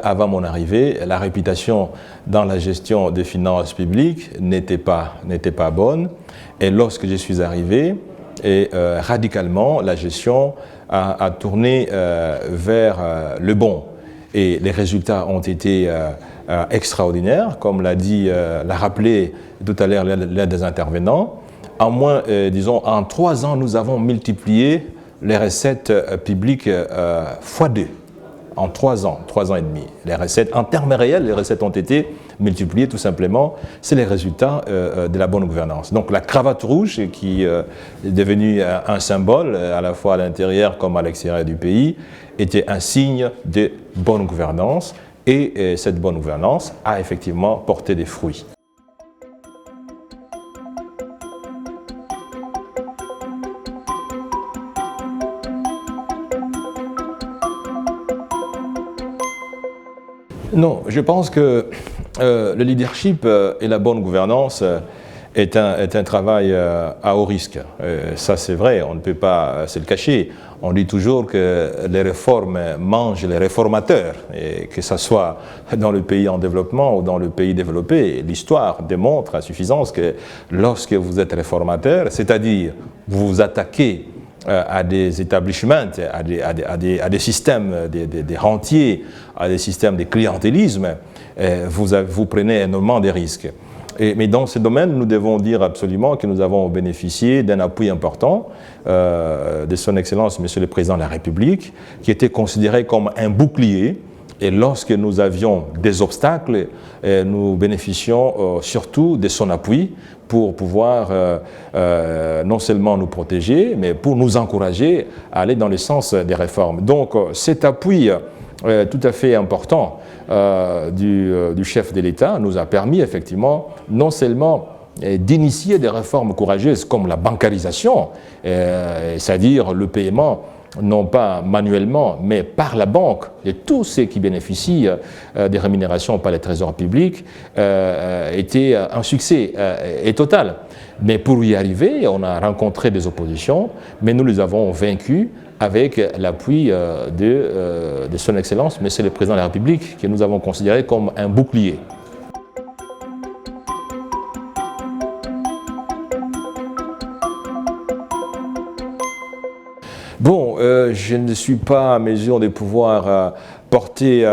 avant mon arrivée, la réputation dans la gestion des finances publiques n'était pas bonne. Et lorsque je suis arrivé, radicalement, la gestion a tourné vers le bon. Et les résultats ont été extraordinaires, comme l'a rappelé tout à l'heure l'un des intervenants. En 3 ans, nous avons multiplié les recettes publiques x2. En 3 ans, 3 ans et demi. Les recettes, en termes réels, les recettes ont été multipliées tout simplement. C'est les résultats de la bonne gouvernance. Donc la cravate rouge, qui est devenue un symbole, à la fois à l'intérieur comme à l'extérieur du pays, était un signe de bonne gouvernance. Et cette bonne gouvernance a effectivement porté des fruits. Non, je pense que le leadership et la bonne gouvernance est un travail à haut risque. Ça, c'est vrai, on ne peut pas se le cacher. On dit toujours que les réformes mangent les réformateurs, et que ce soit dans le pays en développement ou dans le pays développé. L'histoire démontre à suffisance que lorsque vous êtes réformateur, c'est-à-dire vous vous attaquez à des établissements, à des systèmes, des rentiers, à des systèmes de clientélisme, vous prenez énormément de risques. Mais dans ce domaine, nous devons dire absolument que nous avons bénéficié d'un appui important de son Excellence, Monsieur le Président de la République, qui était considéré comme un bouclier. Et lorsque nous avions des obstacles, nous bénéficions surtout de son appui pour pouvoir non seulement nous protéger, mais pour nous encourager à aller dans le sens des réformes. Donc cet appui tout à fait important du chef de l'État nous a permis effectivement non seulement d'initier des réformes courageuses comme la bancarisation, c'est-à-dire le paiement non pas manuellement, mais par la banque, de tous ceux qui bénéficient des rémunérations par les trésors publics, était un succès et total. Mais pour y arriver, on a rencontré des oppositions, mais nous les avons vaincus avec l'appui de son Excellence, Monsieur le Président de la République, que nous avons considéré comme un bouclier. Bon, je ne suis pas à mesure de pouvoir porter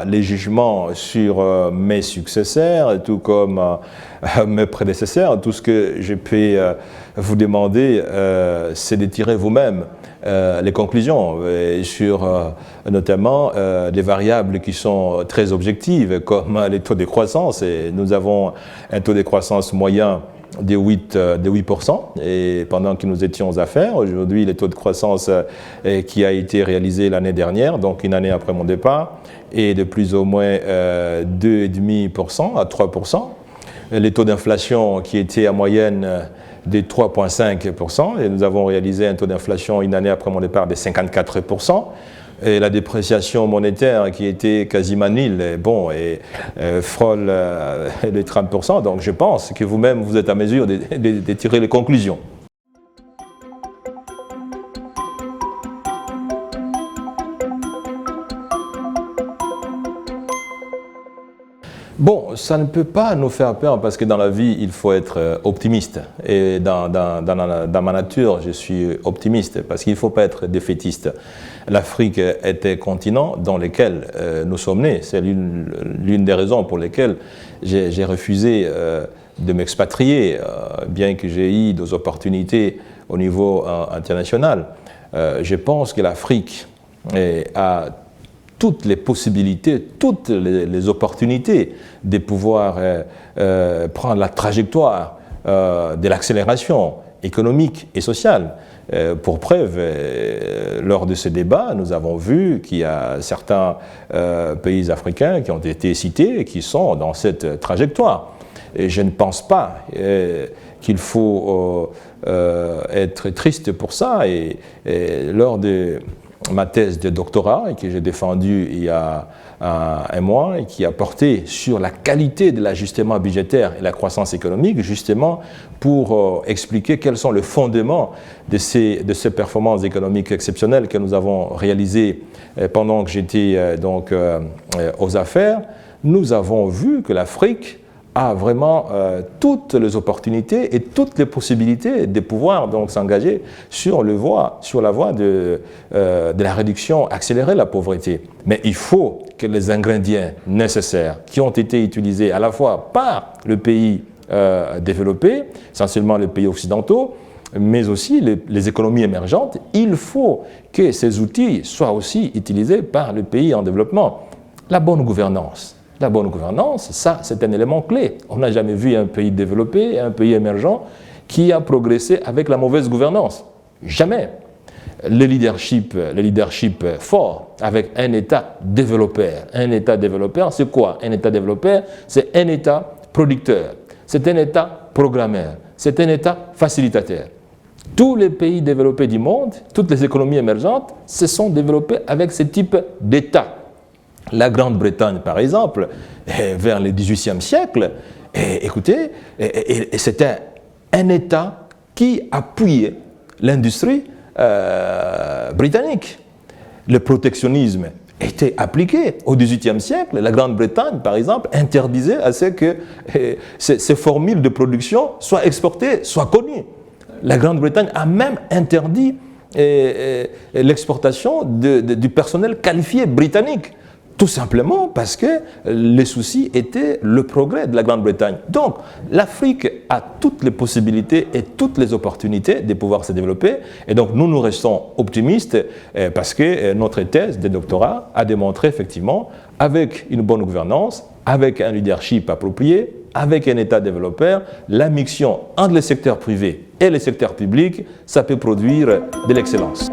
les jugements sur mes successeurs, tout comme mes prédécesseurs. Tout ce que je peux vous demander, c'est de tirer vous-même les conclusions sur notamment des variables qui sont très objectives, comme les taux de croissance. Et nous avons un taux de croissance moyen de 8%, et pendant que nous étions aux affaires, aujourd'hui le taux de croissance qui a été réalisé l'année dernière, donc une année après mon départ, est de plus ou moins 2,5% à 3%. Les taux d'inflation qui étaient en moyenne de 3,5%, et nous avons réalisé un taux d'inflation une année après mon départ de 54%. Et la dépréciation monétaire qui était quasiment nulle, bon, et frôle les 30%. Donc je pense que vous-même, vous êtes à mesure de tirer les conclusions. Bon, ça ne peut pas nous faire peur parce que dans la vie, il faut être optimiste. Et dans ma nature, je suis optimiste parce qu'il ne faut pas être défaitiste. L'Afrique est un continent dans lequel nous sommes nés. C'est l'une des raisons pour lesquelles j'ai refusé de m'expatrier, bien que j'ai eu des opportunités au niveau international. Je pense que l'Afrique a toutes les possibilités, toutes les opportunités de pouvoir prendre la trajectoire de l'accélération économique et sociale. Pour preuve, lors de ce débat, nous avons vu qu'il y a certains pays africains qui ont été cités et qui sont dans cette trajectoire. Et je ne pense pas qu'il faut être triste pour ça. Et lors de ma thèse de doctorat et que j'ai défendue il y a un mois et qui a porté sur la qualité de l'ajustement budgétaire et la croissance économique, justement pour expliquer quels sont les fondements de ces performances économiques exceptionnelles que nous avons réalisées pendant que j'étais aux affaires. Nous avons vu que l'Afrique a vraiment toutes les opportunités et toutes les possibilités de pouvoir donc s'engager sur la voie de la réduction accélérée de la pauvreté. Mais il faut que les ingrédients nécessaires qui ont été utilisés à la fois par le pays développé, essentiellement les pays occidentaux, mais aussi les économies émergentes, il faut que ces outils soient aussi utilisés par le pays en développement. La bonne gouvernance. La bonne gouvernance, ça, c'est un élément clé. On n'a jamais vu un pays développé, un pays émergent qui a progressé avec la mauvaise gouvernance. Jamais. Le leadership fort avec un État développeur. Un État développeur, c'est quoi? Un État développeur, c'est un État producteur. C'est un État programmeur. C'est un État facilitateur. Tous les pays développés du monde, toutes les économies émergentes, se sont développées avec ce type d'État. La Grande-Bretagne, par exemple, vers le XVIIIe siècle, écoutez, c'était un État qui appuyait l'industrie britannique. Le protectionnisme était appliqué au XVIIIe siècle. La Grande-Bretagne, par exemple, interdisait à ce que ces formules de production soient exportées, soient connues. La Grande-Bretagne a même interdit l'exportation du personnel qualifié britannique. Tout simplement parce que les soucis étaient le progrès de la Grande-Bretagne. Donc, l'Afrique a toutes les possibilités et toutes les opportunités de pouvoir se développer. Et donc, nous restons optimistes parce que notre thèse de doctorat a démontré effectivement, avec une bonne gouvernance, avec un leadership approprié, avec un État développeur, la mixtion entre le secteur privé et le secteur public, ça peut produire de l'excellence.